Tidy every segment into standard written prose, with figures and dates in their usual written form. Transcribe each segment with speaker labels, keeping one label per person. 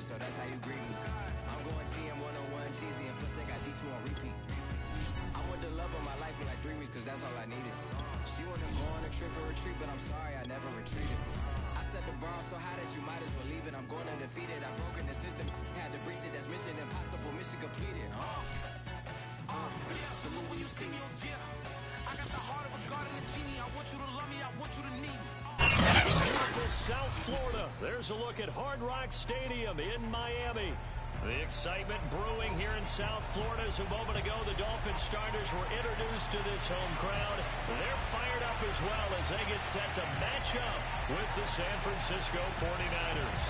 Speaker 1: never, so that's how you greet me. I'm going TM 101 cheesy, and plus they got D2 on repeat. I want the love of my life in like 3 weeks, cause that's all I needed. She wanna go on a trip or retreat, but I'm sorry, I never retreated. I set the bar so high that you might as well leave it. I'm going undefeated, I've broken the system. Had to breach it, that's mission impossible, mission completed. Salute when you see me. I got the heart of a god and a genie. I want you to love me, I want you to need me.
Speaker 2: Beautiful South Florida. There's a look at Hard Rock Stadium in Miami. The excitement brewing here in South Florida as a moment ago the Dolphins starters were introduced to this home crowd. They're fired up as well as they get set to match up with the San Francisco 49ers.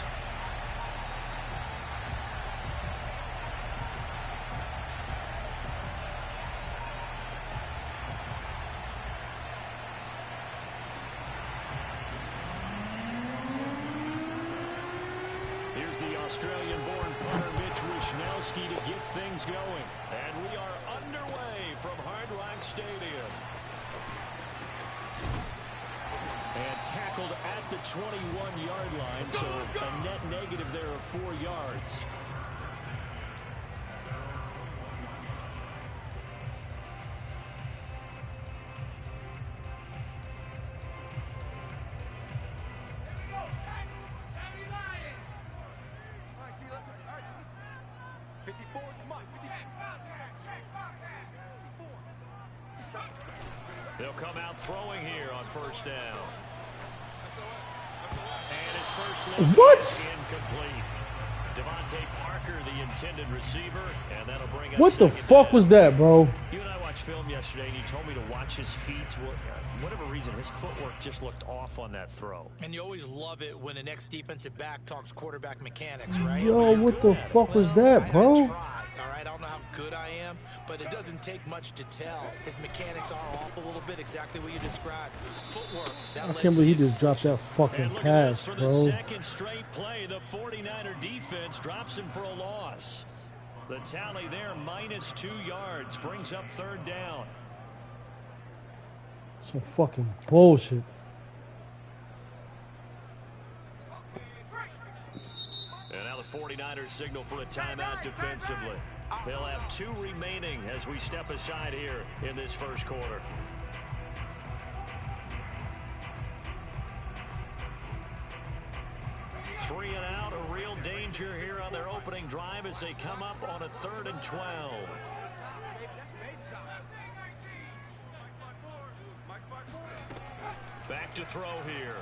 Speaker 2: Australian-born punter Mitch Wishnowsky to get things going. And we are underway from Hard Rock Stadium. And tackled at the 21-yard line, so a net negative there of 4 yards. They'll come out throwing here on first down. And his first look incomplete. Devontae Parker, the intended receiver, and that'll bring up
Speaker 3: what the fuck
Speaker 2: down.
Speaker 3: Was that, bro?
Speaker 2: You and I watched film yesterday, and you told me to watch his feet. Well, for whatever reason, his footwork just looked off on that throw.
Speaker 4: And you always love it when the next defensive back talks quarterback mechanics, right?
Speaker 3: Yo, what the fuck was that, bro?
Speaker 4: All right, I don't know how good I am, but it doesn't take much to tell. His mechanics are off a little bit, exactly what you described. Footwork.
Speaker 3: I can't believe he just dropped that fucking pass,
Speaker 2: for
Speaker 3: bro.
Speaker 2: The second straight play, the 49er defense drops him for a loss. The tally there, minus 2 yards, brings up third down.
Speaker 3: Some fucking bullshit.
Speaker 2: And now the 49ers signal for a timeout defensively. They'll have 2 remaining as we step aside here in this first quarter. Three and out, a real danger here on their opening drive as they come up on a 3rd and 12. Back to throw here.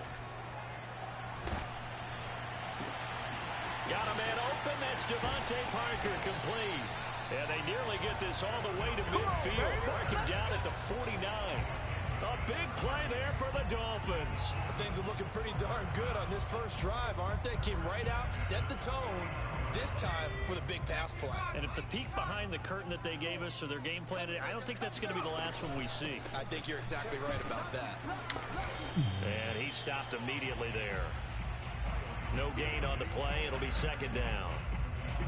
Speaker 2: Got a man open. That's Devontae Parker, complete. And they nearly get this all the way to midfield. Marking down at the 49. A big play there for the Dolphins.
Speaker 4: Things are looking pretty darn good on this first drive, aren't they? Came right out, set the tone, this time with a big pass play.
Speaker 2: And if the peek behind the curtain that they gave us or their game plan, I don't think that's going to be the last one we see.
Speaker 4: I think you're exactly right about that.
Speaker 2: And he stopped immediately there. No gain on the play. It'll be second down.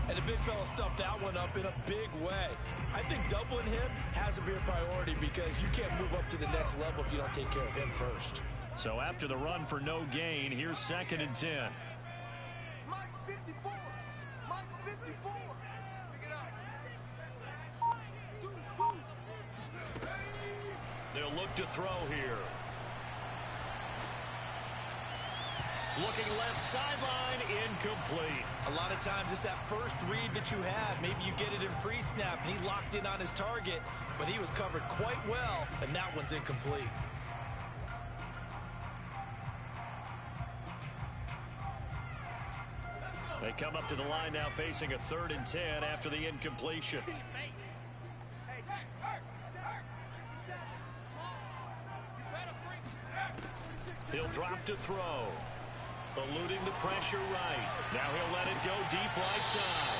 Speaker 4: And the big fella stuffed that one up in a big way. I think doubling him has to be a priority because you can't move up to the next level if you don't take care of him first.
Speaker 2: So after the run for no gain, here's 2nd and 10.
Speaker 5: Mike 54. Mike 54. Pick it up.
Speaker 2: They'll look to throw here. Looking left sideline, incomplete.
Speaker 4: A lot of times it's that first read that you have. Maybe you get it in pre-snap, and he locked in on his target, but he was covered quite well, and that one's incomplete.
Speaker 2: They come up to the line now facing a 3rd and 10 after the incompletion. He'll drop to throw. Eluding the pressure right. Now he'll let it go deep right side.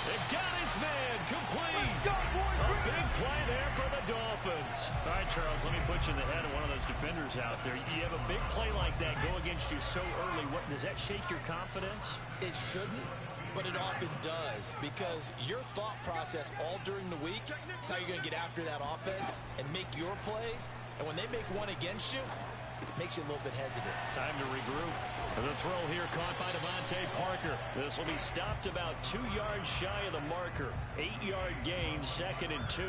Speaker 2: They've got his man complete. A big play there for the Dolphins. All right, Charles, let me put you in the head of one of those defenders out there. You have a big play like that go against you so early. What does that shake your confidence?
Speaker 4: It shouldn't, but it often does because your thought process all during the week is how you're going to get after that offense and make your plays. And when they make one against you, makes you a little bit hesitant.
Speaker 2: Time to regroup. The throw here caught by Devontae Parker. This will be stopped about 2 yards shy of the marker. 8-yard gain, 2nd and 2.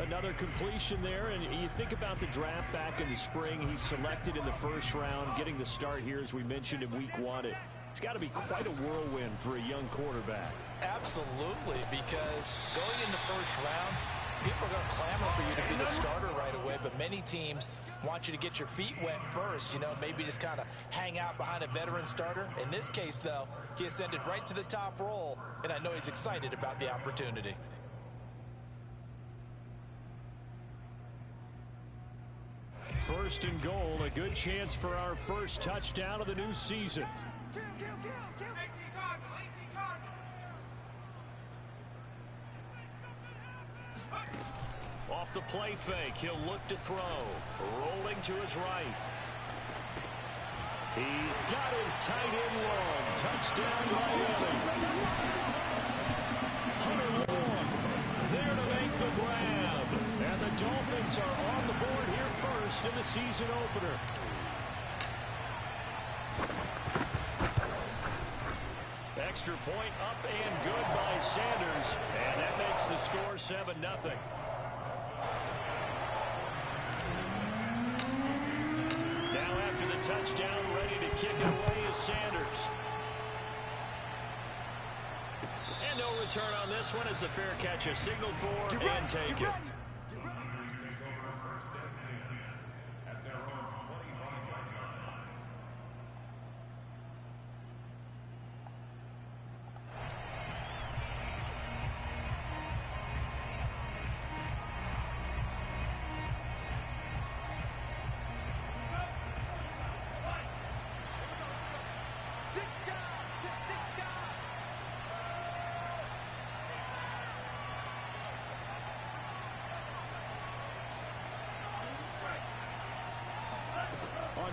Speaker 2: Another completion there, and you think about the draft back in the spring. He's selected in the first round, getting the start here, as we mentioned in week 1. It's got to be quite a whirlwind for a young quarterback.
Speaker 4: Absolutely, because going in the first round, people are going to clamor for you to be the starter right away, but many teams want you to get your feet wet first, maybe just kind of hang out behind a veteran starter. In this case, though, he ascended right to the top role, and I know he's excited about the opportunity.
Speaker 2: First and goal, a good chance for our first touchdown of the new season. Off the play fake, he'll look to throw. Rolling to his right. He's got his tight end long. Touchdown Miami. Hunter Long there to make the grab. And the Dolphins are on the board here first in the season opener. Extra point up and good by Sanders. And that makes the score 7-0. Now after the touchdown, ready to kick it away is Sanders. And no return on this one as the fair catch is signaled for and take it.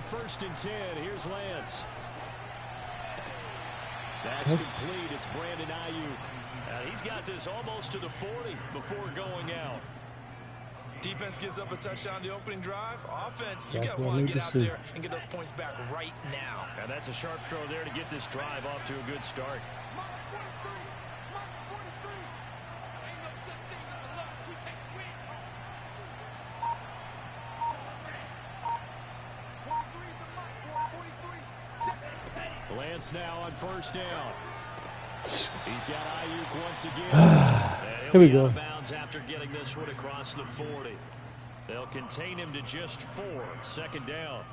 Speaker 2: First and 10, here's Lance. That's complete. It's Brandon Ayuk. He's got this almost to the 40 before going out.
Speaker 4: Defense gives up a touchdown the opening drive. Offense, you got to want to get out there and get those points back right now.
Speaker 2: And that's a sharp throw there to get this drive off to a good start. Lance now on first down. He's got Ayuk once again.
Speaker 3: Here we go.
Speaker 2: Out of bounds after getting this one across the 40. They'll contain him to just 4. Second down.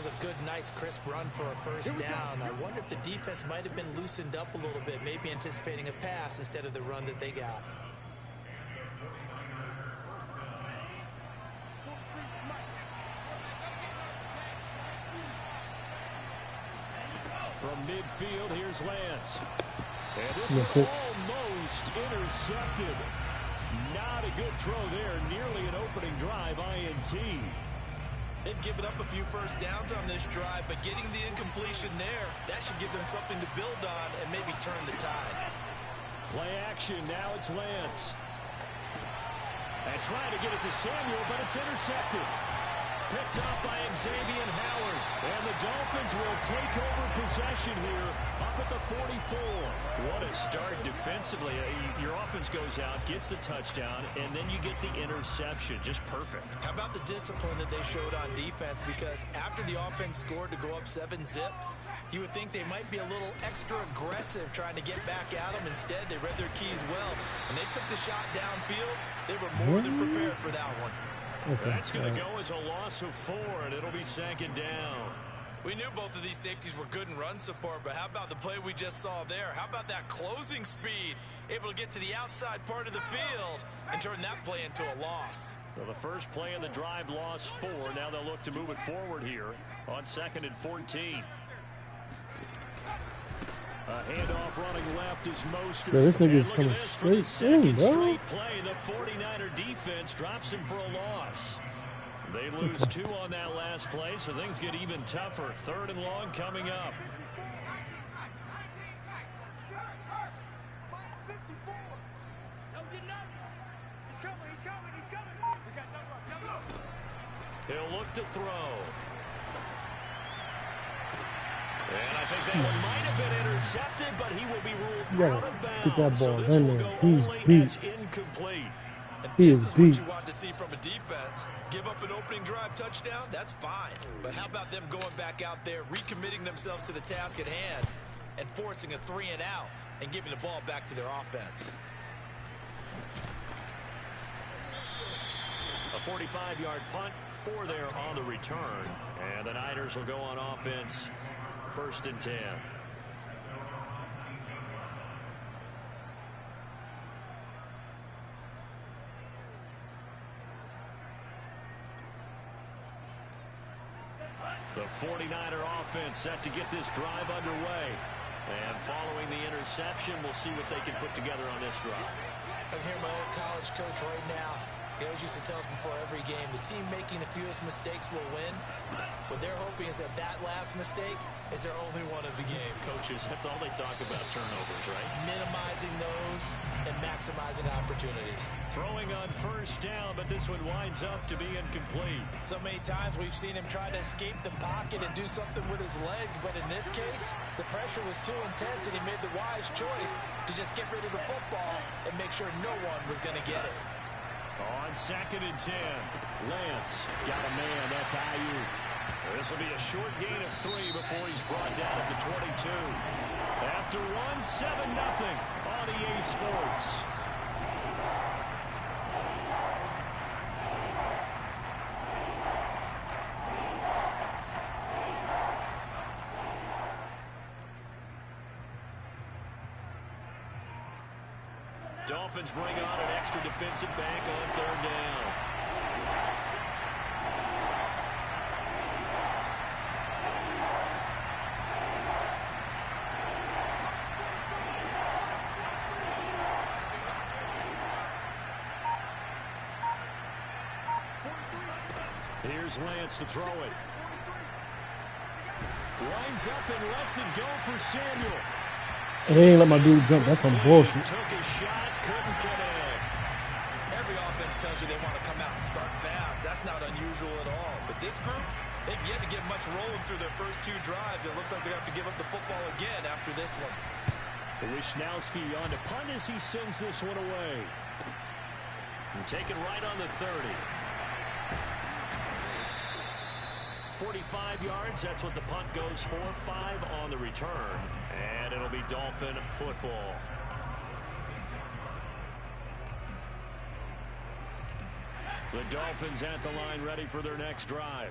Speaker 4: A good, nice, crisp run for a first down. I wonder if the defense might have been loosened up a little bit, maybe anticipating a pass instead of the run that they got.
Speaker 2: From midfield, here's Lance. And this is almost intercepted. Not a good throw there. Nearly an opening drive, INT.
Speaker 4: They've given up a few first downs on this drive, but getting the incompletion there, that should give them something to build on and maybe turn the tide.
Speaker 2: Play action, now it's Lance. And trying to get it to Samuel, but it's intercepted. Picked up by Xavier Howard. And the Dolphins will take over possession here up at the 44. What a start defensively. Your offense goes out, gets the touchdown, and then you get the interception. Just perfect. How about the discipline that they showed on defense? Because after the offense scored to go up 7-zip, you would think they might be a little extra aggressive trying to get back at them. Instead, they read their keys well. When they took the shot downfield, they were more than prepared for that one.
Speaker 3: Okay.
Speaker 2: That's going to go as a loss of 4, and it'll be 2nd down.
Speaker 4: We knew both of these safeties were good in run support, but how about the play we just saw there? How about that closing speed? Able to get to the outside part of the field and turn that play into a loss.
Speaker 2: Well, the first play of the drive lost 4. Now they'll look to move it forward here on 2nd and 14. A handoff running left is Mostert.
Speaker 3: Yeah, this nigga's coming straight in, bro.
Speaker 2: Straight play, the 49er defense drops him for a loss. They lose 2 on that last play, so things get even tougher. 3rd and long coming up. He'll look to throw. And I think that one might have been intercepted, but he will be ruled out of bounds.
Speaker 3: Get that
Speaker 2: So
Speaker 3: ball
Speaker 2: this
Speaker 3: in
Speaker 2: will
Speaker 3: there.
Speaker 2: go
Speaker 3: He's
Speaker 2: only
Speaker 3: beat.
Speaker 2: as incomplete.
Speaker 6: And
Speaker 3: He
Speaker 6: this
Speaker 3: is
Speaker 6: is
Speaker 3: beat.
Speaker 6: what you want to see from a defense. Give up an opening drive touchdown, that's fine. But how about them going back out there, recommitting themselves to the task at hand, and forcing a 3 and out, and giving the ball back to their offense.
Speaker 2: A 45-yard punt for there on the return. And the Niners will go on offense, 1st and 10. The 49er offense set to get this drive underway. And following the interception, we'll see what they can put together on this drive.
Speaker 4: I can hear my old college coach right now. He always used to tell us before every game, the team making the fewest mistakes will win. What they're hoping is that that last mistake is their only one of the game.
Speaker 2: Coaches, that's all they talk about, turnovers, right?
Speaker 4: Minimizing those and maximizing opportunities.
Speaker 2: Throwing on 1st down, but this one winds up to be incomplete.
Speaker 4: So many times we've seen him try to escape the pocket and do something with his legs, but in this case, the pressure was too intense and he made the wise choice to just get rid of the football and make sure no one was going to get it.
Speaker 2: On 2nd and 10, Lance got a man. That's Ayuk. This will be a short gain of 3 before he's brought down at the 22. After one, 7-0 on EA Sports. Dolphins bring on an extra defensive back on 3rd down. Here's Lance to throw it. Lines up and lets it go for Samuel.
Speaker 3: Hey, ain't let my dude jump. That's some bullshit.
Speaker 2: Took a shot, couldn't connect.
Speaker 6: Every offense tells you they want to come out and start fast. That's not unusual at all. But this group, they've yet to get much rolling through their first 2 drives. It looks like they're going to have to give up the football again after this one.
Speaker 2: Wishnowski on to punt as he sends this one away. And taken right on the 30. 45 yards, that's what the punt goes for. 5 on the return. And it'll be Dolphin football. The Dolphins at the line ready for their next drive.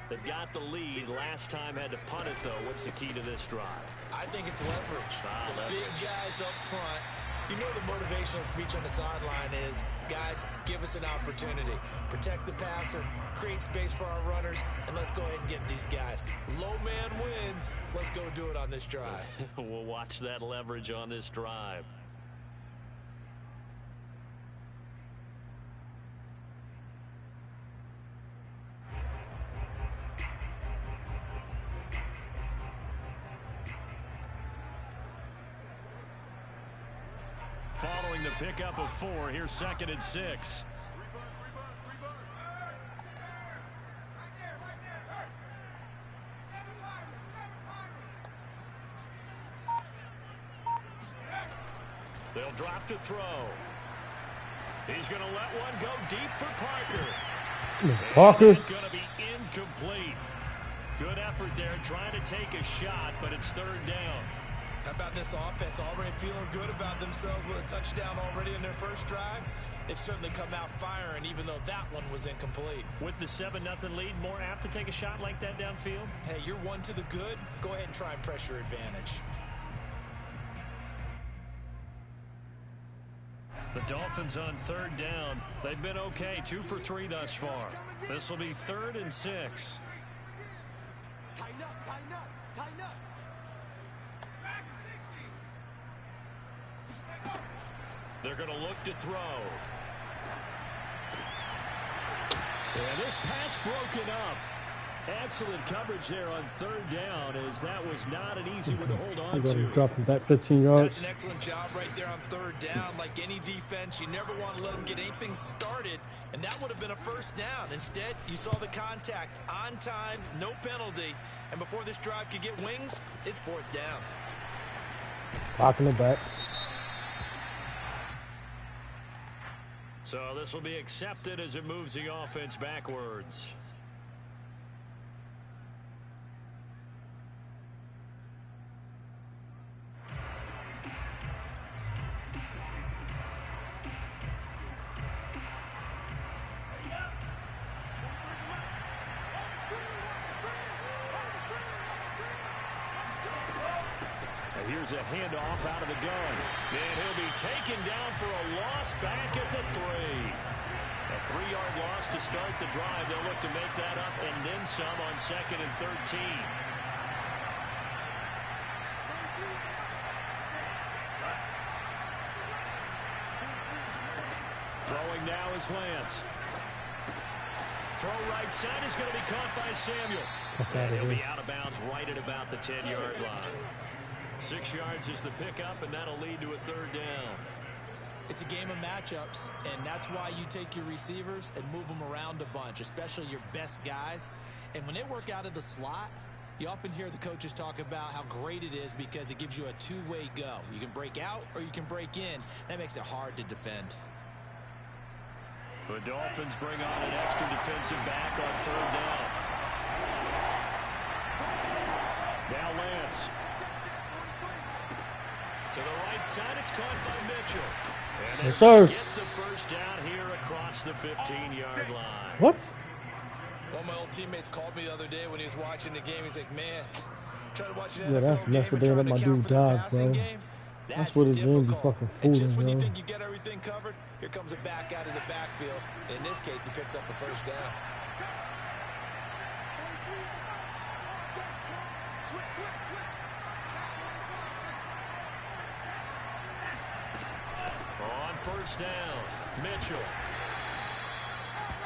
Speaker 2: They've got the lead. Last time had to punt it, though. What's the key to this drive?
Speaker 4: I think it's leverage. The
Speaker 2: Leverage.
Speaker 4: big guys up front. You know the motivational speech on the sideline is, guys, give us an opportunity. Protect the passer, create space for our runners, and let's go ahead and get these guys. Low man wins. Let's go do it on this drive.
Speaker 2: We'll watch that leverage on this drive. Following the pickup of 4, here's 2nd and 6. They'll drop to throw. He's going to let one go deep for Parker.
Speaker 3: Parker.
Speaker 2: Going to be incomplete. Good effort there trying to take a shot, but it's 3rd down.
Speaker 6: How about this offense already feeling good about themselves with a touchdown already in their first drive? They've certainly come out firing, even though that one was incomplete.
Speaker 2: With the 7-0 lead, more apt to take a shot like that downfield?
Speaker 6: Hey, you're 1 to the good. Go ahead and try and press your advantage.
Speaker 2: The Dolphins on 3rd down. They've been okay, 2 for 3 thus far. This will be 3rd and 6.
Speaker 5: Tighten up, tighten up, tighten up.
Speaker 2: They're going to look to throw. And this pass broken up. Excellent coverage there on third down, as that was not an easy one to hold on to.
Speaker 3: Drop him back 15 yards.
Speaker 6: That's an excellent job right there on third down. Like any defense, you never want to let them get anything started, and that would have been a first down. Instead, you saw the contact on time, no penalty, and before this drive could get wings, it's fourth down.
Speaker 3: Locking it back.
Speaker 2: So this will be accepted as it moves the offense backwards. Here's a handoff out of the gun. And he'll be taken down for a loss back at the 3. A 3-yard loss to start the drive. They'll look to make that up and then some on 2nd and 13. Throwing now is Lance. Throw right side is going to be caught by Samuel. And he'll be out of bounds right at about the 10-yard line. 6 yards is the pickup, and that'll lead to a third down.
Speaker 4: It's a game of matchups, and that's why you take your receivers and move them around a bunch, especially your best guys. And when they work out of the slot, you often hear the coaches talk about how great it is because it gives you a two-way go. You can break out or you can break in. That makes it hard to defend.
Speaker 2: The Dolphins bring on an extra defensive back on third down. Now Lance. To the right side, it's caught by Mitchell. And
Speaker 3: yes, sir.
Speaker 2: Get the first down here across the 15-yard line.
Speaker 3: What?
Speaker 6: One of my old teammates called me the other day when he was watching the game. He's like, man, trying to watch an
Speaker 3: Yeah, that's messed up. They let my dude die, bro. That's what it is. You fucking
Speaker 6: And just
Speaker 3: fooling,
Speaker 6: when you
Speaker 3: bro.
Speaker 6: think you get everything covered, here comes a back out of the backfield. In this case, he picks up the first down.
Speaker 2: On first down, Mitchell.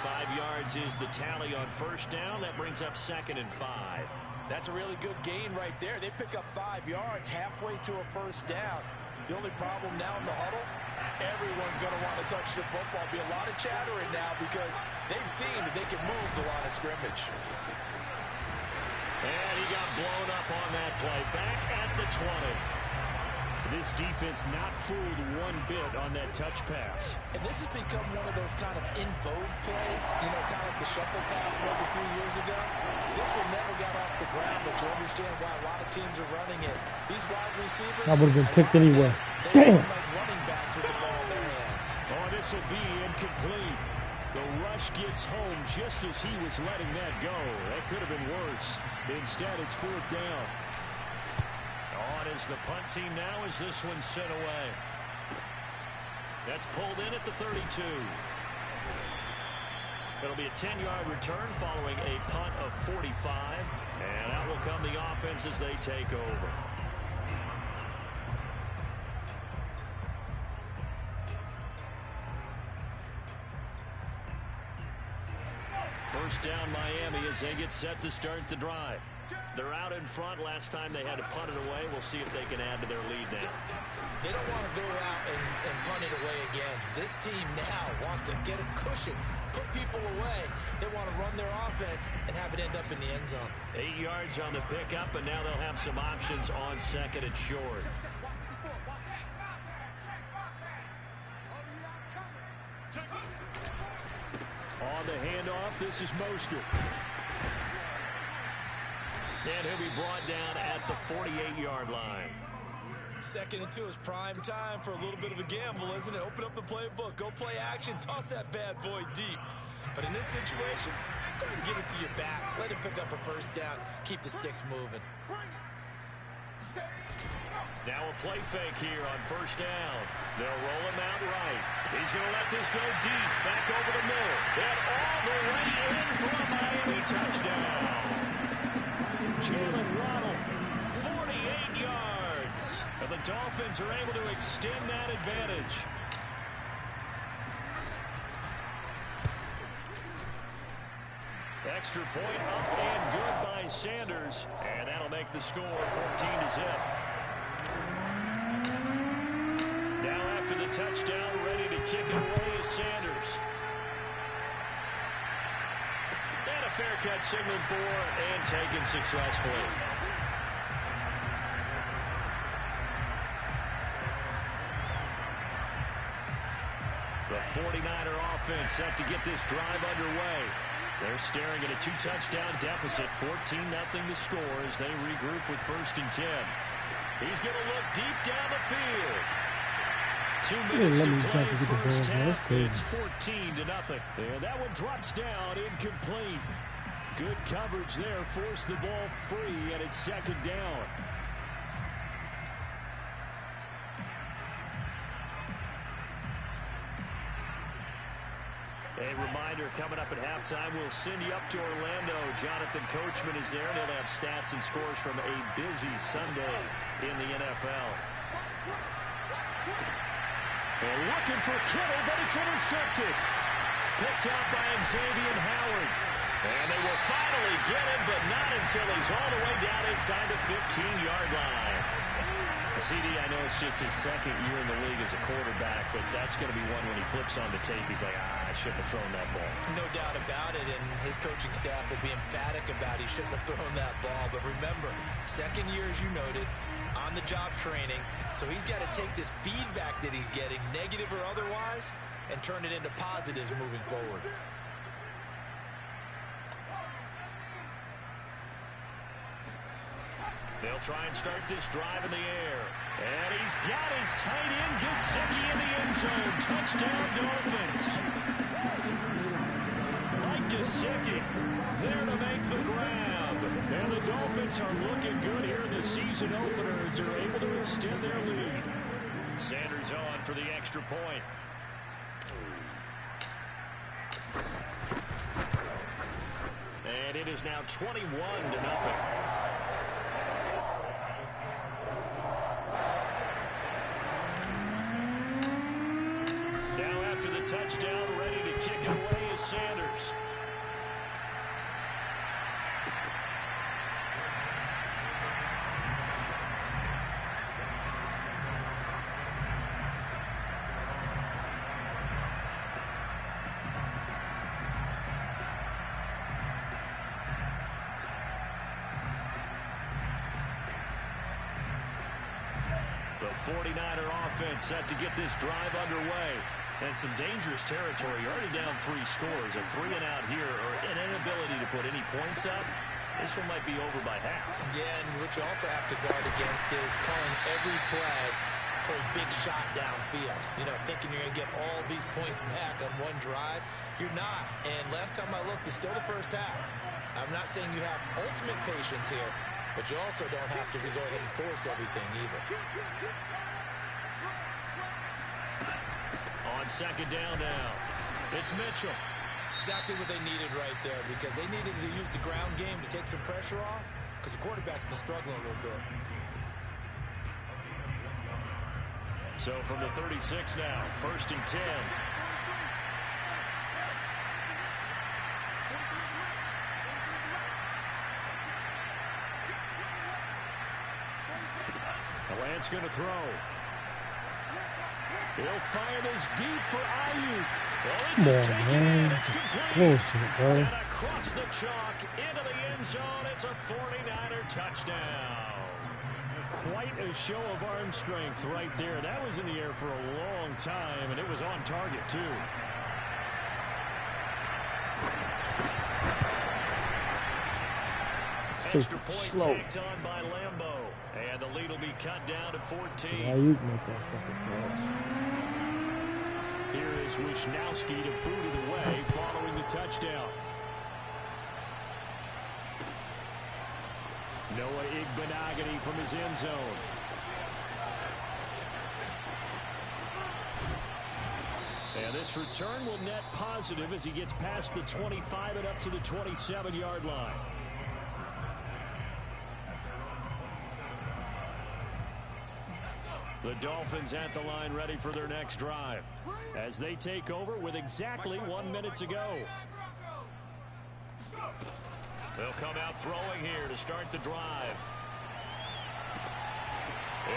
Speaker 2: 5 yards is the tally on first down. That brings up 2nd and 5.
Speaker 6: That's a really good gain right there. They pick up 5 yards halfway to a first down. The only problem now in the huddle, everyone's going to want to touch the football. Be a lot of chattering now because they've seen that they can move the line of scrimmage.
Speaker 2: And he got blown up on that play. Back at the 20. This defense not fooled one bit on that touch pass.
Speaker 4: And this has become one of those kind of in vogue plays, you know, kind of like the shuffle pass was a few years ago. This one never got off the ground, but you understand why a lot of teams are running it. These wide receivers,
Speaker 3: I would have been picked anyway.
Speaker 4: Damn!
Speaker 3: Damn.
Speaker 4: Like running backs with the ball in their hands.
Speaker 2: Oh, this will be incomplete. The rush gets home just as he was letting that go. That could have been worse. Instead, it's fourth down. On is the punt team now as this one's sent away. That's pulled in at the 32. It'll be a 10-yard return following a punt of 45. And out will come the offense as they take over. First down Miami as they get set to start the drive. They're out in front. Last time they had to punt it away. We'll see if they can add to their lead now.
Speaker 4: They don't want to go out and punt it away again. This team now wants to get a cushion, put people away. They want to run their offense and have it end up in the end zone.
Speaker 2: 8 yards on the pickup, and now they'll have some options on 2nd and short. On the handoff, this is Mostert. And he'll be brought down at the 48-yard line.
Speaker 6: 2nd and 2 is prime time for a little bit of a gamble, isn't it? Open up the playbook, go play action, toss that bad boy deep. But in this situation, go ahead and give it to your back. Let him pick up a first down. Keep the sticks moving.
Speaker 2: Now a play fake here on first down. They'll roll him out right. He's going to let this go deep, back over the middle. And all the way in for a Miami touchdown. Jalen Waddle, 48 yards. And the Dolphins are able to extend that advantage. Extra point up and good by Sanders. And that'll make the score 14-0. Now after the touchdown, ready to kick it away is Sanders. And a fair catch signaled for and taken successfully. The 49er offense set to get this drive underway. They're staring at a 2-touchdown deficit, 14-0 to score as they regroup with 1st and 10. He's going to look deep down the field. 2 minutes to play first half. It's 14-0. And that one drops down, incomplete. Good coverage there, forced the ball free, and it's 2nd down. A reminder, coming up at halftime, we'll send you up to Orlando. Jonathan Coachman is there, and he'll have stats and scores from a busy Sunday in the NFL. And looking for Kittle, but it's intercepted. Picked out by Xavier Howard. And they will finally get him, but not until he's all the way down inside the 15-yard line. CD, I know it's just his 2nd year in the league as a quarterback, but that's going to be one when he flips on the tape. He's like, I shouldn't have thrown that ball.
Speaker 4: No doubt about it, and his coaching staff will be emphatic about he shouldn't have thrown that ball. But remember, 2nd year, as you noted, on-the-job training. So he's got to take this feedback that he's getting, negative or otherwise, and turn it into positives moving forward.
Speaker 2: They'll try and start this drive in the air. And he's got his tight end, Gesicki, in the end zone. Touchdown, Dolphins. Mike Gesicki there to make the grab. And the Dolphins are looking good here in the season opener as they're able to extend their lead. Sanders on for the extra point. And it is now 21-0. Touchdown, ready to kick it away is Sanders. The 49er offense set to get this drive underway. And some dangerous territory. You're already down 3 scores. A 3-and-out here, or an inability to put any points up. This one might be over by half.
Speaker 4: Yeah, and what you also have to guard against is calling every play for a big shot downfield. You know, thinking you're going to get all these points back on one drive. You're not. And last time I looked, it's still the first half. I'm not saying you have ultimate patience here, but you also don't have to go ahead and force everything either.
Speaker 2: On 2nd down now, it's Mitchell.
Speaker 4: Exactly what they needed right there, because they needed to use the ground game to take some pressure off, because the quarterback's been struggling a little bit.
Speaker 2: So from the 36 now, 1st and 10. Lance going to throw. He'll fire this deep for Ayuk. Well, this is taken in. It's complete. And across the chalk into the end zone. It's a 49er touchdown. Quite a show of arm strength right there. That was in the air for a long time, and it was on target, too. Extra point tacked on by Lambeau. And the lead will be cut down to 14. Here is Wisnowski to boot it away following the touchdown. Noah Igbenogany from his end zone. And this return will net positive as he gets past the 25 and up to the 27-yard line. The Dolphins at the line ready for their next drive as they take over with exactly 1 minute to go. They'll come out throwing here to start the drive.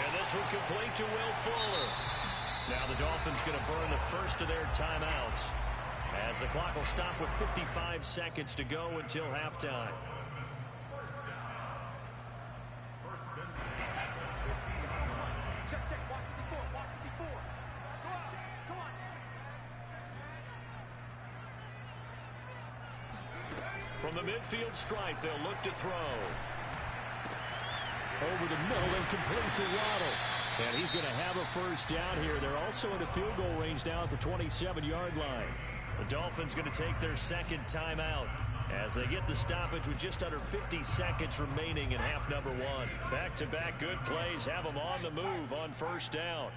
Speaker 2: And this will complete to Will Fuller. Now the Dolphins going to burn the first of their timeouts, as the clock will stop with 55 seconds to go until halftime. From the midfield stripe, they'll look to throw. Over the middle and complete to Waddle. And he's going to have a first down here. They're also in the field goal range now at the 27-yard line. The Dolphins going to take their second timeout as they get the stoppage with just under 50 seconds remaining in half number one. Back-to-back good plays have them on the move on first down.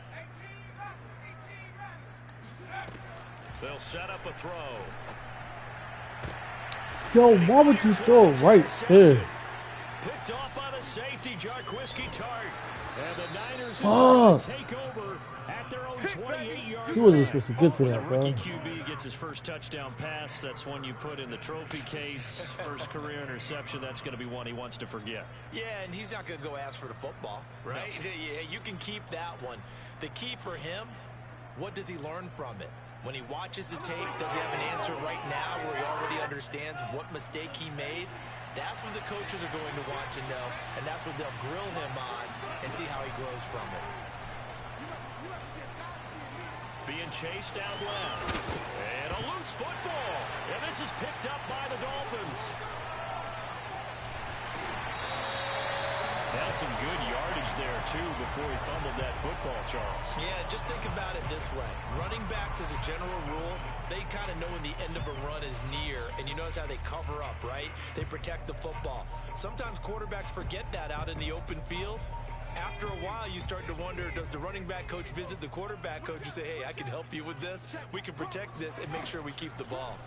Speaker 2: They'll set up a throw.
Speaker 3: Yo, why would you throw right there?
Speaker 2: Picked off by the safety, Jarquiski Tart. And the Niners take over at their own 28-yard
Speaker 3: He wasn't supposed to get to that, bro.
Speaker 2: Rookie QB gets his first touchdown pass. That's one you put in the trophy case. First career interception, that's going to be one he wants to forget.
Speaker 6: Yeah, and he's not going to go ask for the football, right? No. Yeah, you can keep that one. The key for him, what does he learn from it? When he watches the tape, does he have an answer right now where he already understands what mistake he made? That's what the coaches are going to want to know, and that's what they'll grill him on and see how he grows from it.
Speaker 2: Being chased out left. And a loose football. And this is picked up by the Dolphins. Had some good yardage there, too, before he fumbled that football, Charles.
Speaker 6: Yeah, just think about it this way. Running backs, as a general rule, they kind of know when the end of a run is near, and you notice how they cover up, right? They protect the football. Sometimes quarterbacks forget that out in the open field. After a while, you start to wonder, does the running back coach visit the quarterback coach and say, hey, I can help you with this? We can protect this and make sure we keep the ball.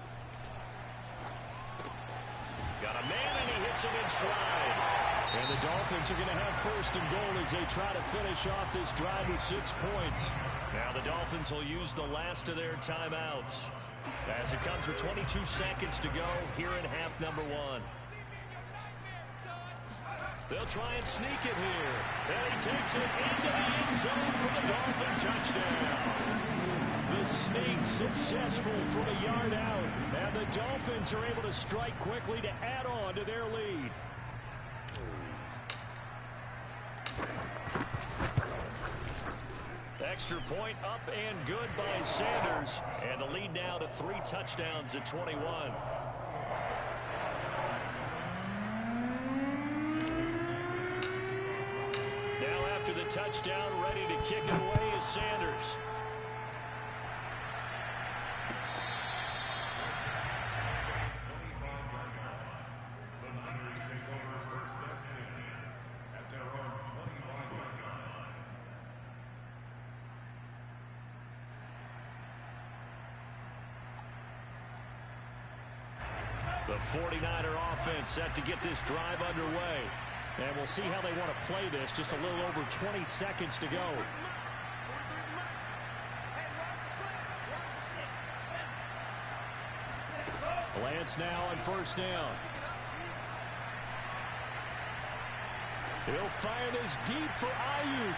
Speaker 2: Got a man, and he hits him in stride. And the Dolphins are going to have first and goal as they try to finish off this drive with 6 points. Now the Dolphins will use the last of their timeouts as it comes with 22 seconds to go here in half number one. They'll try and sneak it here. And he takes it into the end zone for the Dolphin touchdown. The sneak successful from a yard out. And the Dolphins are able to strike quickly to add on to their lead. Extra point up and good by Sanders. And the lead now to 3 touchdowns at 21. Now after the touchdown, ready to kick it away is Sanders. The 49er offense set to get this drive underway. And we'll see how they want to play this. Just a little over 20 seconds to go. Lance now on first down. He'll fire this deep for Ayuk.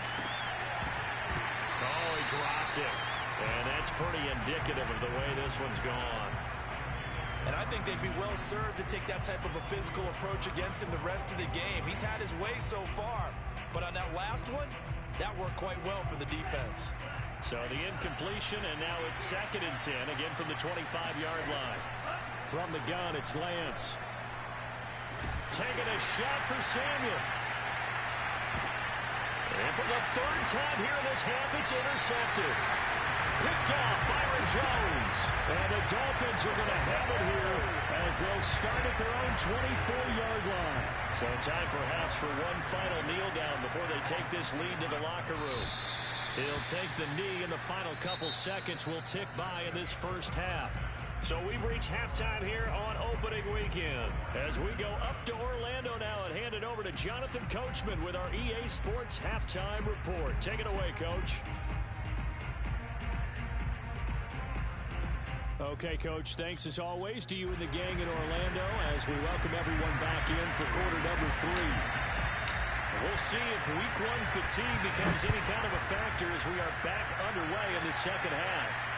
Speaker 2: Oh, he dropped it. And that's pretty indicative of the way this one's gone.
Speaker 6: And I think they'd be well served to take that type of a physical approach against him the rest of the game. He's had his way so far, but on that last one, that worked quite well for the defense.
Speaker 2: So the incompletion, and now it's 2nd and 10, again from the 25-yard line. From the gun, it's Lance. Taking a shot for Samuel. And for the 3rd time here in this half, it's intercepted. Picked off Byron Jones. And the Dolphins are going to have it here as they'll start at their own 24-yard line. So time perhaps for one final kneel down before they take this lead to the locker room. He'll take the knee, and the final couple seconds will tick by in this first half. So we've reached halftime here on opening weekend. As we go up to Orlando now and hand it over to Jonathan Coachman with our EA Sports Halftime Report. Take it away, Coach. Okay, Coach, thanks as always to you and the gang in Orlando as we welcome everyone back in for quarter number 3. We'll see if week 1 fatigue becomes any kind of a factor as we are back underway in the second half.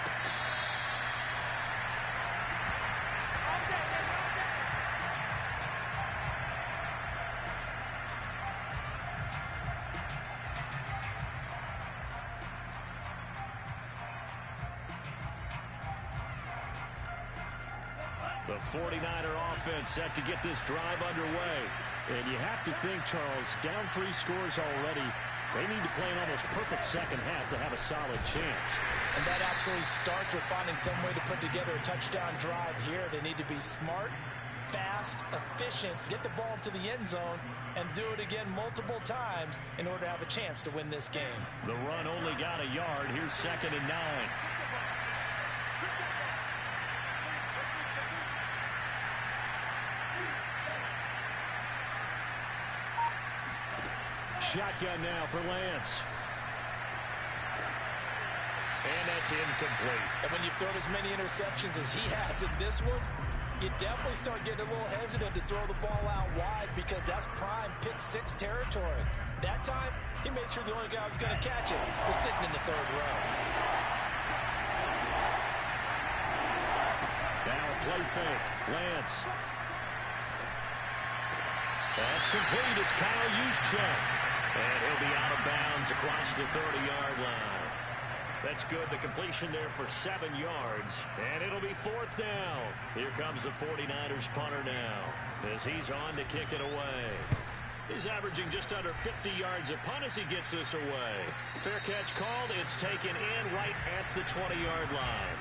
Speaker 2: The 49er offense set to get this drive underway. And you have to think, Charles, down 3 scores already. They need to play an almost perfect second half to have a solid chance.
Speaker 4: And that absolutely starts with finding some way to put together a touchdown drive here. They need to be smart, fast, efficient, get the ball to the end zone, and do it again multiple times in order to have a chance to win this game.
Speaker 2: The run only got a yard. Here's 2nd and 9. Shotgun now for Lance. And that's incomplete.
Speaker 4: And when you've thrown as many interceptions as he has in this one, you definitely start getting a little hesitant to throw the ball out wide because that's prime pick 6 territory. That time, he made sure the only guy who was going to catch it was sitting in the 3rd row.
Speaker 2: Now a play fake. Lance. That's complete. It's Kyle Juszczyk. And he'll be out of bounds across the 30-yard line. That's good. The completion there for 7 yards. And it'll be 4th down. Here comes the 49ers punter now as he's on to kick it away. He's averaging just under 50 yards a punt as he gets this away. Fair catch called. It's taken in right at the 20-yard line.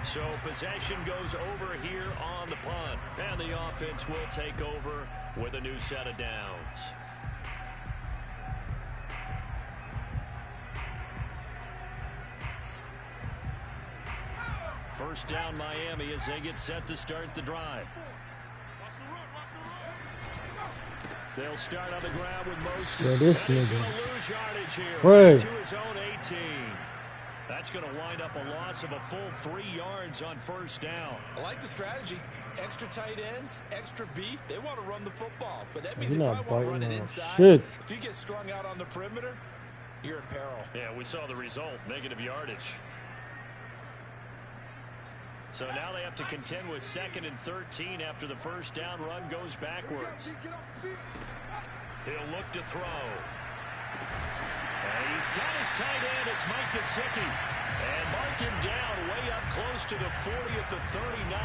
Speaker 2: So possession goes over here on the punt. And the offense will take over with a new set of downs. First down Miami as they get set to start the drive. They'll start on the ground with Mostert. He's going to lose yardage here to his own 18. That's going to wind up a loss of a full 3 yards on first down.
Speaker 6: I like the strategy. Extra tight ends, extra beef. They want to run the football, but that means they probably want to run it inside. If you get strung out on the perimeter, you're in peril.
Speaker 2: Yeah, we saw the result, negative yardage. So now they have to contend with 2nd and 13 after the first down run goes backwards. He'll look to throw. And he's got his tight end. It's Mike Gesicki. And mark him down way up close to the 40 at the 39.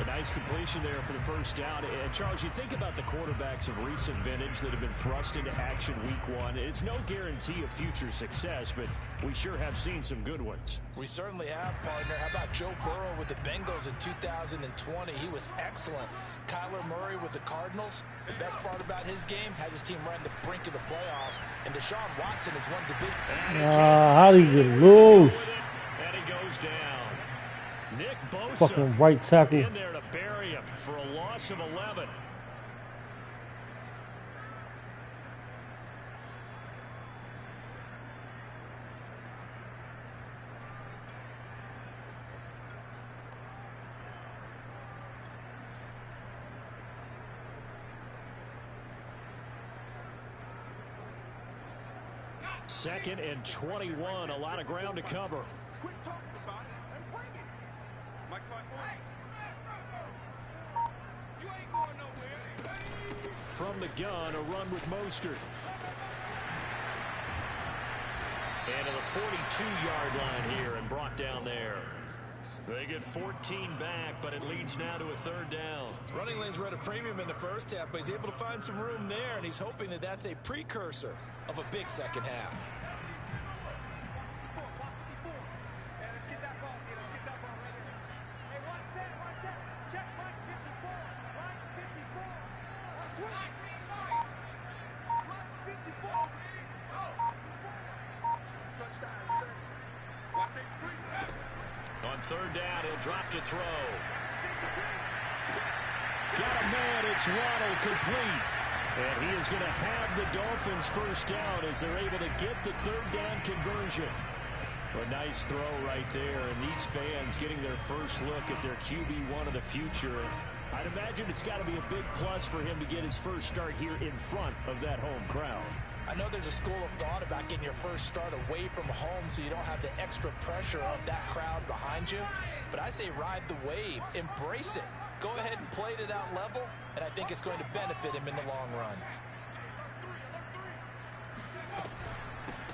Speaker 2: A nice completion there for the first down. And Charles, you think about the quarterbacks of recent vintage that have been thrust into action week 1. It's no guarantee of future success, but we sure have seen some good ones.
Speaker 4: We certainly have, partner. How about Joe Burrow with the Bengals in 2020? He was excellent. Kyler Murray with the Cardinals. The best part about his game has his team right on the brink of the playoffs. And Deshaun Watson is one division.
Speaker 3: How do you get loose?
Speaker 2: And he goes down. Nick Bosa
Speaker 3: fucking right tackle
Speaker 2: in there to bury him for a loss of 11. Second and 21, a lot of ground to cover.
Speaker 5: Quit talking about it and bring it. Mike, you ain't going nowhere.
Speaker 2: From the gun, a run with Mostert. And to the 42-yard line here and brought down there. They get 14 back, but it leads now to a 3rd down.
Speaker 6: Running lanes were at a premium in the first half, but he's able to find some room there, and he's hoping that that's a precursor of a big second half.
Speaker 2: On 3rd down, he'll drop to throw. Got a man, it's Waddle, complete. And he is going to have the Dolphins first down as they're able to get the 3rd down conversion. A nice throw right there, and these fans getting their first look at their QB1 of the future. I'd imagine it's got to be a big plus for him to get his first start here in front of that home crowd.
Speaker 4: I know there's a school of thought about getting your first start away from home so you don't have the extra pressure of that crowd behind you. But I say ride the wave. Embrace it. Go ahead and play to that level, and I think it's going to benefit him in the long run.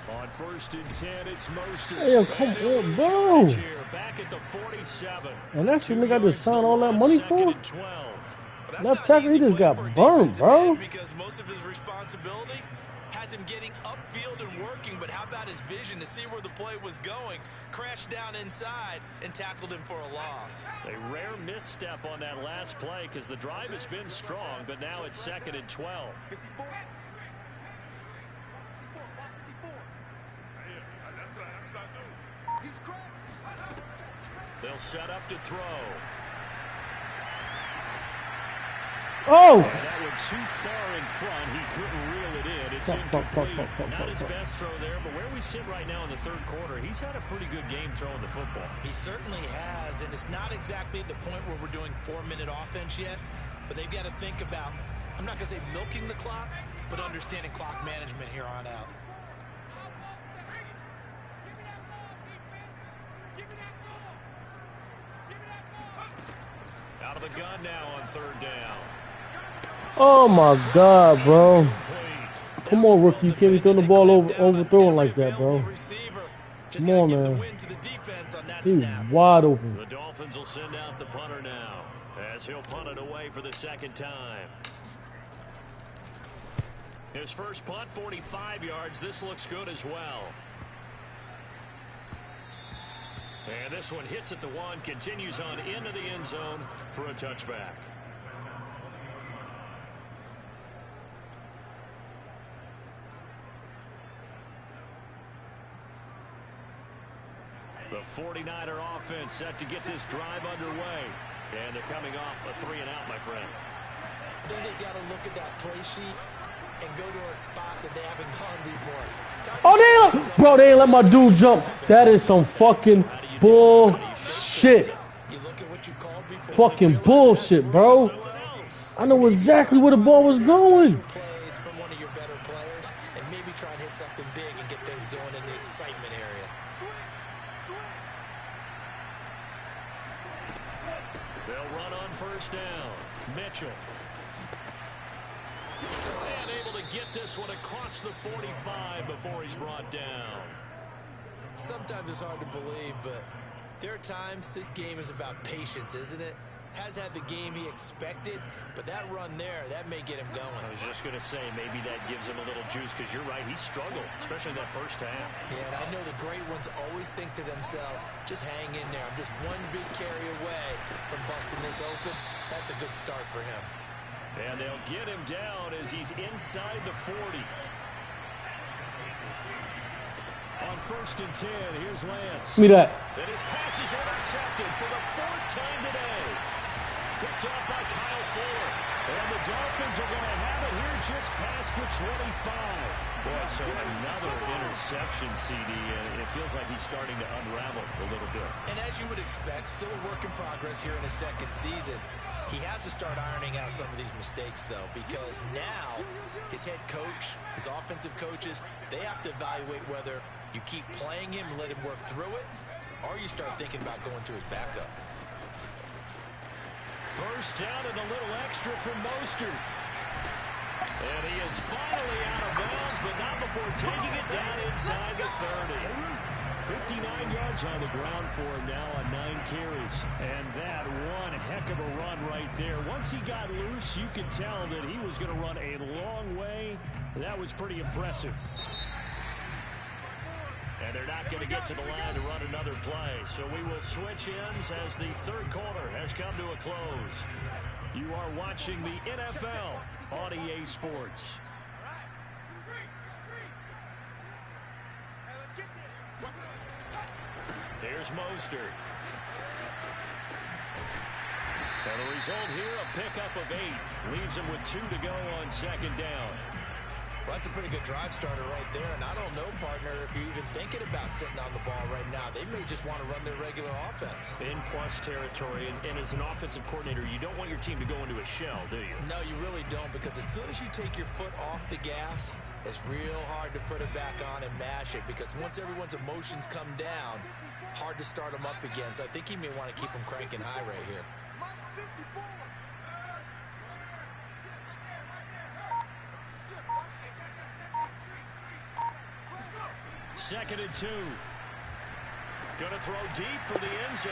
Speaker 2: On 1st and 10, it's Mostert.
Speaker 3: Hey, come on, bro.
Speaker 2: Back at the 47.
Speaker 3: And that's the nigga I just signed all that money for?
Speaker 6: Well,
Speaker 3: That tackle, he just got burned, bro.
Speaker 6: Because most of his responsibility has him getting upfield and working, but how about his vision to see where the play was going? Crashed down inside and tackled him for a loss.
Speaker 2: A rare misstep on that last play because the drive has been strong, but now it's 2nd and 12. They'll set up to throw.
Speaker 3: Oh!
Speaker 2: That went too far in front. He couldn't reel it in. It's incomplete. Not his best throw there, but where we sit right now in the 3rd quarter, he's had a pretty good game throwing the football.
Speaker 6: He certainly has, and it's not exactly at the point where we're doing 4-minute offense yet, but they've got to think about, I'm not going to say milking the clock, but understanding clock management here on out.
Speaker 2: Out of the gun now on 3rd down.
Speaker 3: Oh my God, bro. Come on, rookie. You can't be throwing the ball overthrowing like that, bro. Come on, man. He's wide open.
Speaker 2: The Dolphins will send out the punter now as he'll punt it away for the 2nd time. His first punt, 45 yards. This looks good as well. And this one hits at the 1, continues on into the end zone for a touchback. The 49er offense set to get this drive underway. And they're coming off a 3-and-out, my friend.
Speaker 6: I think they've got to look at that play sheet and go to a spot that they haven't gone before.
Speaker 3: Oh, bro, they ain't let my dude jump. That is some fucking bullshit. Fucking bullshit, bro. I know exactly where the ball was going.
Speaker 6: Plays from one of your better players and maybe try and hit something big and get things going in the excitement area.
Speaker 2: They'll run on 1st down. Mitchell. And able to get this one across the 45 before he's brought down.
Speaker 6: Sometimes it's hard to believe, but there are times this game is about patience, isn't it? Has had the game he expected, but that run there, that may get him going.
Speaker 2: I was just going to say, maybe that gives him a little juice, because you're right, he struggled, especially that first half.
Speaker 6: Yeah, and I know the great ones always think to themselves, just hang in there. I'm just one big carry away from busting this open. That's a good start for him.
Speaker 2: And they'll get him down as he's inside the 40. On 1st and 10, here's Lance.
Speaker 3: Give me that.
Speaker 2: And his pass is intercepted for the 4th time today. Picked off by Kyle Fuller. And the Dolphins are going to have it here just past the 25. Boy, so another interception, CD. It feels like he's starting to unravel a little bit.
Speaker 6: And as you would expect, still a work in progress here in his 2nd season. He has to start ironing out some of these mistakes, though, because now his head coach, his offensive coaches, they have to evaluate whether you keep playing him and let him work through it, or you start thinking about going to his backup.
Speaker 2: 1st down and a little extra from Mostert. And he is finally out of bounds, but not before taking it down inside the 30. 59 yards on the ground for him now on 9 carries. And that one heck of a run right there. Once he got loose, you could tell that he was going to run a long way. That was pretty impressive. And they're not going to get to the line to run another play. So we will switch ends as the 3rd quarter has come to a close. You are watching the NFL on EA Sports. There's Mostert. And the result here, a pickup of 8. Leaves him with 2 to go on 2nd down.
Speaker 6: Well, that's a pretty good drive starter right there. And I don't know, partner, if you're even thinking about sitting on the ball right now. They may just want to run their regular offense.
Speaker 2: In plus territory, and as an offensive coordinator, you don't want your team to go into a shell, do you?
Speaker 6: No, you really don't, because as soon as you take your foot off the gas, it's real hard to put it back on and mash it, because once everyone's emotions come down, hard to start them up again. So I think he may want to keep them cranking high right here.
Speaker 2: Second and 2. Gonna throw deep for the end zone.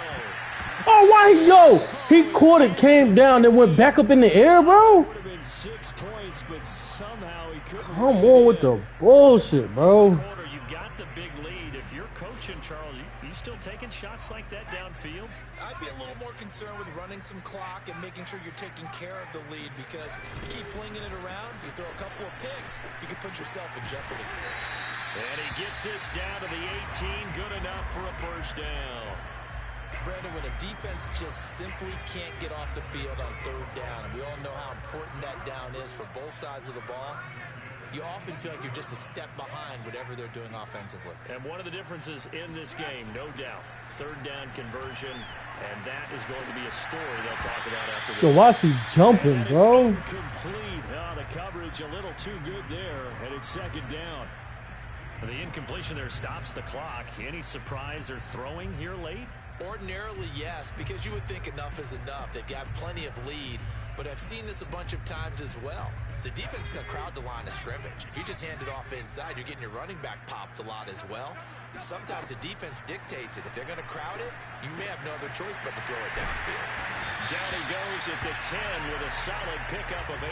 Speaker 3: Oh, why? Yo, he caught it, came down, and went back up in the air, bro.
Speaker 2: Would have been 6 points, but somehow he couldn't.
Speaker 3: Come on with the bullshit, bro.
Speaker 2: Quarter, you've got the big lead. If you're coaching, Charles, you still taking shots like that downfield?
Speaker 6: I'd be a little more concerned with running some clock and making sure you're taking care of the lead, because you keep flinging it around, you throw a couple of picks, you can put yourself in jeopardy.
Speaker 2: And he gets this down to the 18, good enough for a first down.
Speaker 6: Brandon, when a defense just simply can't get off the field on third down, and we all know how important that down is for both sides of the ball, you often feel like you're just a step behind whatever they're doing offensively.
Speaker 2: And one of the differences in this game, no doubt, third down conversion, and that is going to be a story they'll talk about after this.
Speaker 3: Yo, why is he jumping, bro?
Speaker 2: Complete. Oh, the coverage a little too good there, and it's second down. The incompletion there stops the clock. Any surprise they're throwing here late?
Speaker 6: Ordinarily, yes, because you would think enough is enough. They've got plenty of lead, but I've seen this a bunch of times as well. The defense can crowd the line of scrimmage. If you just hand it off inside, you're getting your running back popped a lot as well. Sometimes the defense dictates it. If they're going to crowd it, you may have no other choice but to throw it downfield.
Speaker 2: Down he goes at the 10 with a solid pickup of 8.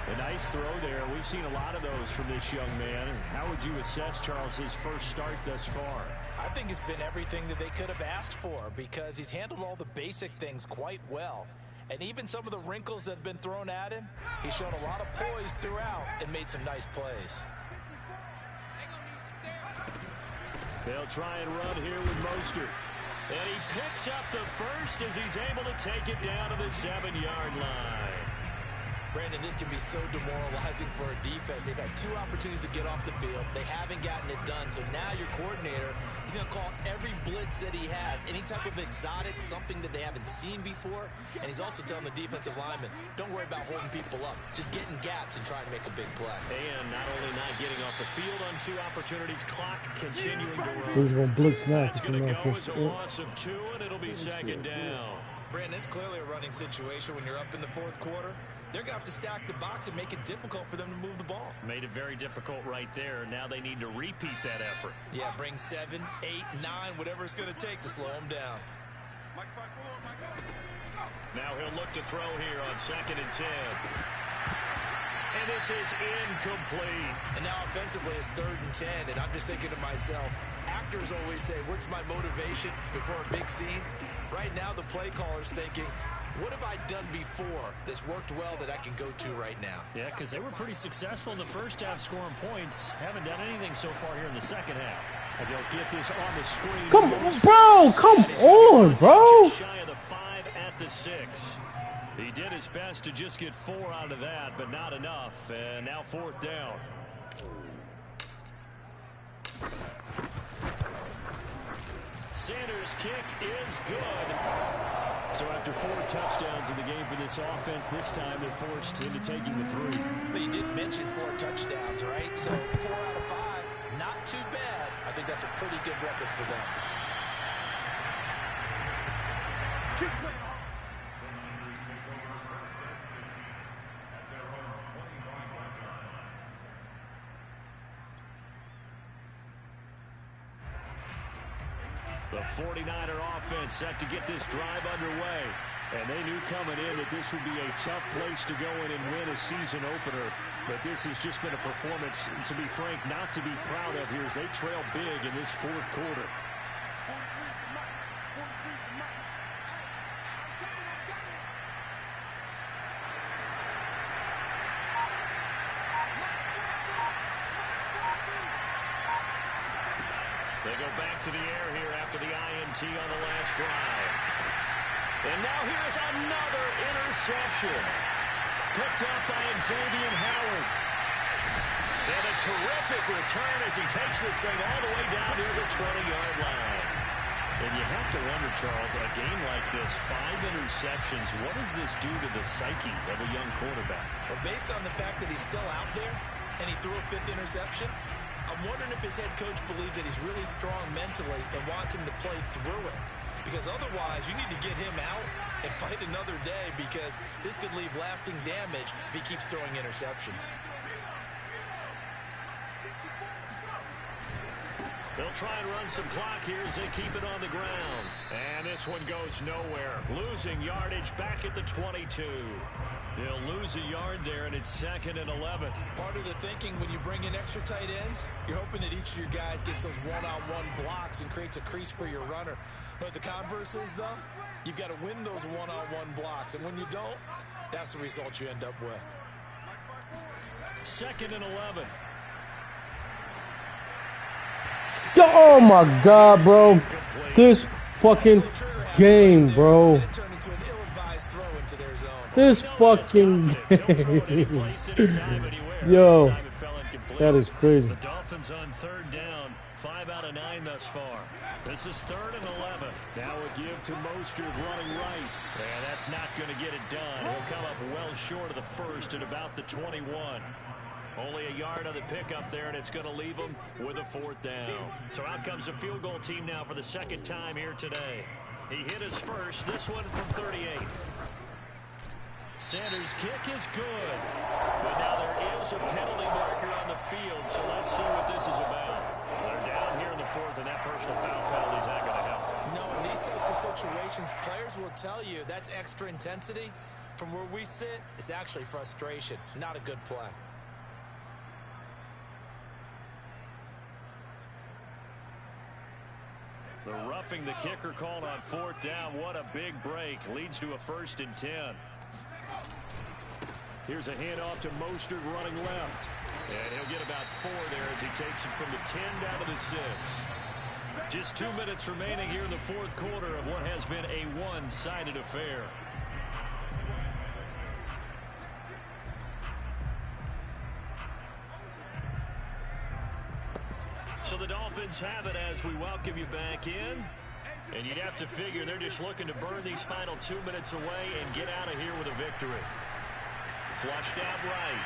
Speaker 2: A nice throw there. We've seen a lot of those from this young man. How would you assess, Charles, his first start thus far?
Speaker 4: I think it's been everything that they could have asked for, because he's handled all the basic things quite well. And even some of the wrinkles that have been thrown at him, he's shown a lot of poise throughout and made some nice plays.
Speaker 2: They'll try and run here with Mostert. And he picks up the first as he's able to take it down to the 7-yard line.
Speaker 6: Brandon, this can be so demoralizing for a defense. They've had 2 opportunities to get off the field. They haven't gotten it done. So now your coordinator, he's going to call every blitz that he has, any type of exotic, something that they haven't seen before. And he's also telling the defensive lineman, don't worry about holding people up. Just get in gaps and try to make a big play.
Speaker 2: And not only not getting off the field on 2 opportunities, clock continuing to run.
Speaker 3: He's going to blitz now.
Speaker 2: It's going to go as a loss of 2, and it'll be second down.
Speaker 6: Brandon, it's clearly a running situation when you're up in the 4th quarter. They're going to have to stack the box and make it difficult for them to move the ball.
Speaker 2: Made it very difficult right there. Now they need to repeat that effort.
Speaker 6: Yeah, bring 7, 8, 9, whatever it's going to take to slow them down.
Speaker 2: Now he'll look to throw here on 2nd and 10. And this is incomplete.
Speaker 6: And now offensively it's 3rd and 10, and I'm just thinking to myself, actors always say, what's my motivation before a big scene? Right now the play caller's thinking, what have I done before that's worked well that I can go to right now?
Speaker 2: Yeah, because they were pretty successful in the first half scoring points. Haven't done anything so far here in the second half. And they'll get this on the screen.
Speaker 3: Come on, bro. Come on, bro.
Speaker 2: Just shy of the 5 at the 6. He did his best to just get 4 out of that, but not enough. And now 4th down. Sanders' kick is good. So after 4 touchdowns in the game for this offense, this time they're forced into taking the 3.
Speaker 4: But you did mention 4 touchdowns, right? So 4 out of 5, not too bad. I think that's a pretty good record for them.
Speaker 2: The 49er offense set to get this drive underway. And they knew coming in that this would be a tough place to go in and win a season opener. But this has just been a performance, to be frank, not to be proud of here as they trail big in this 4th quarter. They go back to the air here after the INT on the last drive. And now here's another interception. Picked up by Xavier Howard. And a terrific return as he takes this thing all the way down near the 20-yard line. And you have to wonder, Charles, a game like this, 5 interceptions, what does this do to the psyche of a young quarterback?
Speaker 6: Well, based on the fact that he's still out there and he threw a 5th interception, I'm wondering if his head coach believes that he's really strong mentally and wants him to play through it. Because otherwise, you need to get him out and fight another day, because this could leave lasting damage if he keeps throwing interceptions.
Speaker 2: They'll try and run some clock here as they keep it on the ground. And this one goes nowhere. Losing yardage back at the 22. They'll lose a yard there, and it's 2nd and 11.
Speaker 6: Part of the thinking when you bring in extra tight ends, you're hoping that each of your guys gets those one-on-one blocks and creates a crease for your runner. But the converse is, though, you've got to win those one-on-one blocks. And when you don't, that's the result you end up with.
Speaker 2: 2nd and 11.
Speaker 3: Oh my God, bro. This fucking game, bro. This fucking game. Yo, that is crazy.
Speaker 2: The Dolphins on 3rd down. 5 out of 9 thus far. This is 3rd and 11. Now a give to Mostert running right. And that's not going to get it done. He'll come up well short of the first at about the 21. Only a yard on the pickup there, and it's going to leave them with a 4th down. So out comes a field goal team now for the 2nd time here today. He hit his first, this one from 38. Sanders' kick is good. But now there is a penalty marker on the field, so let's see what this is about. They're down here in the 4th, and that personal foul penalty is not going to help.
Speaker 6: No, in these types of situations, players will tell you that's extra intensity. From where we sit, it's actually frustration, not a good play.
Speaker 2: The roughing the kicker called on 4th down. What a big break. Leads to a 1st and 10. Here's a handoff to Mostert running left. And he'll get about 4 there as he takes it from the 10 down to the 6. Just 2 minutes remaining here in the 4th quarter of what has been a one-sided affair. So the Dolphins have it as we welcome you back in. And you'd have to figure they're just looking to burn these final 2 minutes away and get out of here with a victory. Flushed out right.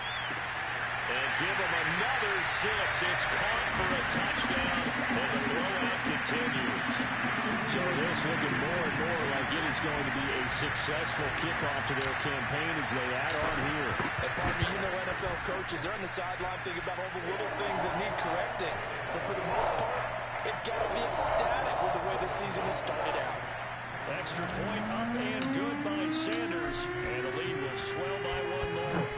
Speaker 2: And give them another 6. It's caught for a touchdown. And the blowout continues.
Speaker 7: So this looking more and more like it is going to be a successful kickoff to their campaign as they add on here.
Speaker 6: And partner, you know NFL coaches, they're on the sideline thinking about all the little things that need correcting. But for the most part, they've got to be ecstatic with the way the season has started out.
Speaker 2: Extra point up and good by Sanders. And the lead will swell by 1 more.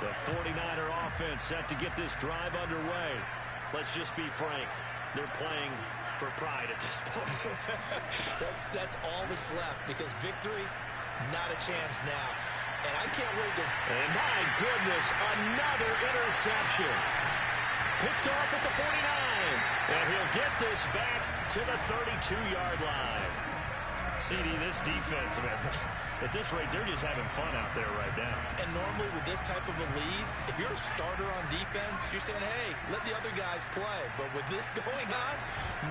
Speaker 2: The 49er offense set to get this drive underway. Let's just be frank. They're playing for pride at this point.
Speaker 6: That's all that's left, because victory, not a chance now. And I can't wait to...
Speaker 2: And my goodness, another interception. Picked off at the 49. And he'll get this back to the 32-yard line. CD, this defense, man, at this rate, they're just having fun out there right now.
Speaker 6: And normally with this type of a lead, if you're a starter on defense, you're saying, hey, let the other guys play. But with this going on,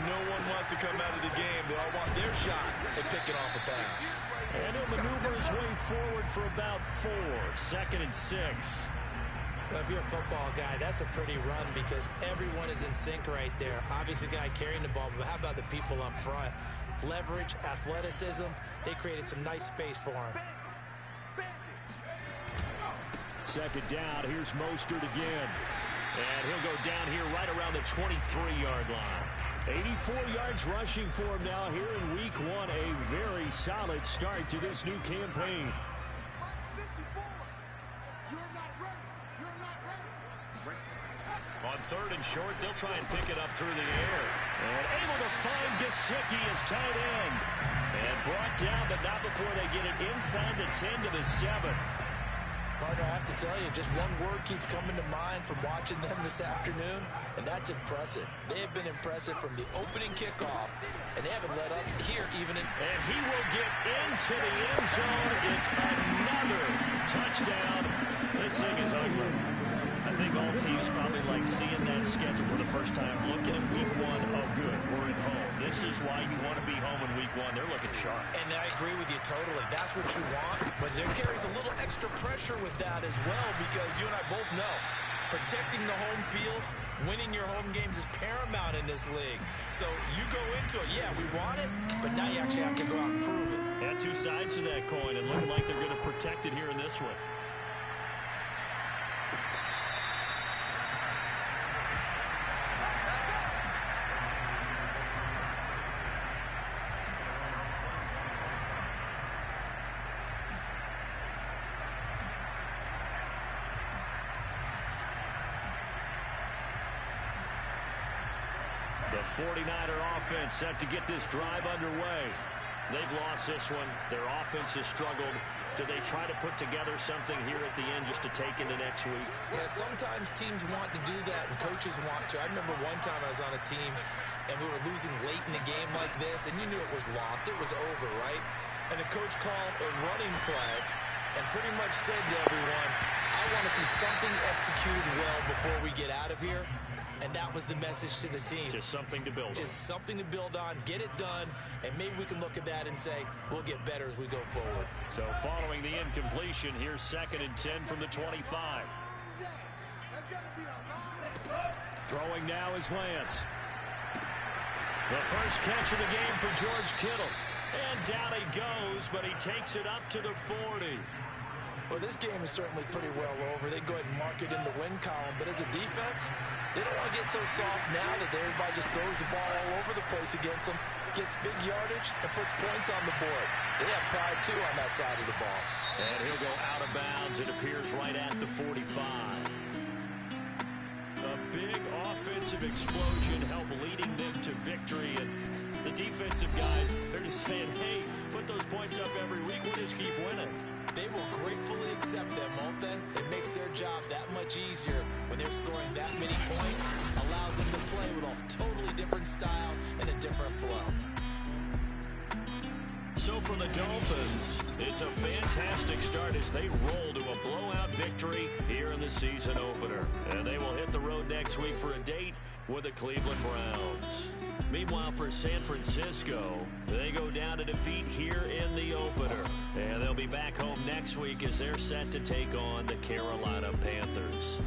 Speaker 6: no one wants to come out of the game. They all want their shot at picking off a pass.
Speaker 2: And he'll maneuver his way forward for about 4. 2nd and 6.
Speaker 4: Well, if you're a football guy, that's a pretty run because everyone is in sync right there. Obviously, the guy carrying the ball, but how about the people up front? Leverage, athleticism, they created some nice space for him.
Speaker 2: 2nd down, here's Mostert again. And he'll go down here right around the 23-yard line. 84 yards rushing for him now here in week 1. A very solid start to this new campaign. On 3rd and short. They'll try and pick it up through the air. And able to find Gesicki as tight end. And brought down, but not before they get it inside the 10 to the 7.
Speaker 4: Partner, I have to tell you, just one word keeps coming to mind from watching them this afternoon, and that's impressive. They have been impressive from the opening kickoff, and they haven't let up here even in.
Speaker 2: And he will get into the end zone. It's another touchdown. This thing is ugly. I think all teams probably like seeing that schedule for the first time, looking at week 1. Oh, good, we're at home. This is why you want to be home in week 1. They're looking sharp.
Speaker 6: And I agree with you totally. That's what you want. But there carries a little extra pressure with that as well, because you and I both know protecting the home field, winning your home games is paramount in this league. So you go into it, yeah, we want it, but now you actually have to go out and prove it.
Speaker 2: Yeah, two sides to that coin, and looking like they're going to protect it here in this one. The 49er offense set to get this drive underway. They've lost this one. Their offense has struggled. Do they try to put together something here at the end just to take into next week?
Speaker 6: Yeah, sometimes teams want to do that and coaches want to. I remember one time I was on a team and we were losing late in a game like this, and you knew it was lost. It was over, right? And the coach called a running play and pretty much said to everyone, I want to see something executed well before we get out of here. And that was the message to the team.
Speaker 2: Just something to build on.
Speaker 6: Just something to build on, get it done, and maybe we can look at that and say, we'll get better as we go forward.
Speaker 2: So following the incompletion, here's 2nd and 10 from the 25. Throwing now is Lance. The first catch of the game for George Kittle. And down he goes, but he takes it up to the 40.
Speaker 4: Well, this game is certainly pretty well over. They go ahead and mark it in the win column. But as a defense, they don't want to get so soft now that everybody just throws the ball all over the place against them, gets big yardage, and puts points on the board. They have pride, too, on that side of the ball.
Speaker 2: And he'll go out of bounds. It appears right at the 45. A big offensive explosion helped leading them to victory. And the defensive guys, they're just saying, hey, put those points up every week. We'll just keep winning.
Speaker 6: They will gratefully accept them, won't they? It makes their job that much easier when they're scoring that many points. Allows them to play with a totally different style and a different flow.
Speaker 2: So for the Dolphins, it's a fantastic start as they roll to a blowout victory here in the season opener. And they will hit the road next week for a date with the Cleveland Browns. Meanwhile, for San Francisco, they go down to defeat here in the opener. And they'll be back home next week as they're set to take on the Carolina Panthers.